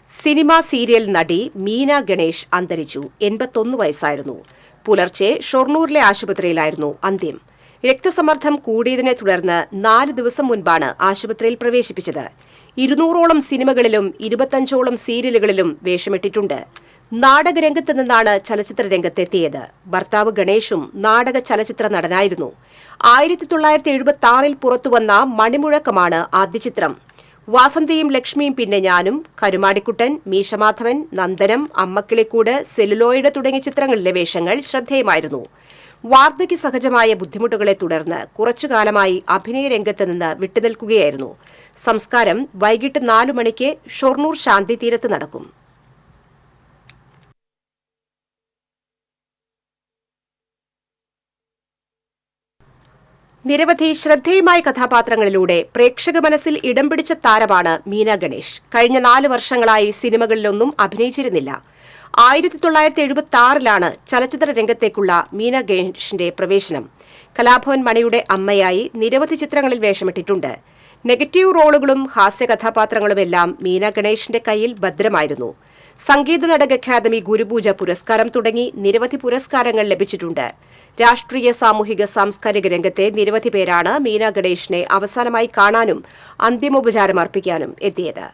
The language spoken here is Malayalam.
സിനിമാ സീരിയൽ നടി മീന ഗണേഷ് അന്തരിച്ചു. 81 വയസ്സായിരുന്നു. പുലർച്ചെ ഷൊർണൂരിലെ ആശുപത്രിയിലായിരുന്നു അന്ത്യം. രക്തസമ്മർദ്ദം കൂടിയതിനെ തുടർന്ന് 4 ദിവസം മുൻപാണ് ആശുപത്രിയിൽ പ്രവേശിപ്പിച്ചത്. 200ഓളം സിനിമകളിലും 25ഓളം സീരിയലുകളിലും വേഷമിട്ടിട്ടുണ്ട്. നാടകരംഗത്ത് നിന്നാണ് ചലച്ചിത്ര രംഗത്തെത്തിയത്. ഭർത്താവ് ഗണേഷും നാടക ചലച്ചിത്ര നടനായിരുന്നു. 1976-ൽ പുറത്തുവന്ന മണിമുഴക്കമാണ് ആദ്യ ചിത്രം. വാസന്തിയും ലക്ഷ്മിയും പിന്നെ ഞാനും, കരുമാടിക്കുട്ടൻ, മീശമാധവൻ, നന്ദനം, അമ്മക്കിളിക്കൂട്, സെല്ലുലോയിഡ് തുടങ്ങിയ ചിത്രങ്ങളിലെ വേഷങ്ങൾ ശ്രദ്ധേയമായിരുന്നു. വാർദ്ധക്യ സഹജമായ ബുദ്ധിമുട്ടുകളെ തുടർന്ന് കുറച്ചുകാലമായി അഭിനയ രംഗത്ത് നിന്ന് വിട്ടുനിൽക്കുകയായിരുന്നു. സംസ്കാരം വൈകിട്ട് 4 മണിക്ക് ഷൊർണൂർ ശാന്തിതീരത്ത് നടക്കും. നിരവധി ശ്രദ്ധേയമായ കഥാപാത്രങ്ങളിലൂടെ പ്രേക്ഷക മനസ്സിൽ ഇടം പിടിച്ച താരമാണ് മീന ഗണേഷ്. കഴിഞ്ഞ 4 വർഷങ്ങളായി സിനിമകളിലൊന്നും അഭിനയിച്ചിരുന്നില്ല. 1976-ലാണ് ചലച്ചിത്ര രംഗത്തേക്കുള്ള മീന ഗണേഷിന്റെ പ്രവേശനം. കലാഭവൻ മണിയുടെ അമ്മയായി നിരവധി ചിത്രങ്ങളിൽ വേഷമിട്ടിട്ടുണ്ട്. നെഗറ്റീവ് റോളുകളും ഹാസ്യ കഥാപാത്രങ്ങളുമെല്ലാം മീന ഗണേഷിന്റെ കയ്യിൽ ഭദ്രമായിരുന്നു. സംഗീത നാടക അക്കാദമി ഗുരുപൂജ പുരസ്കാരം തുടങ്ങി നിരവധി പുരസ്കാരങ്ങൾ ലഭിച്ചിട്ടുണ്ട്. രാഷ്ട്രീയ, സാമൂഹിക, സാംസ്കാരിക രംഗത്തെ നിരവധി പേരാണ് മീന ഗണേഷിനെ അവസാനമായി കാണാനും അന്തിമോപചാരം അർപ്പിക്കാനും എത്തിയത്.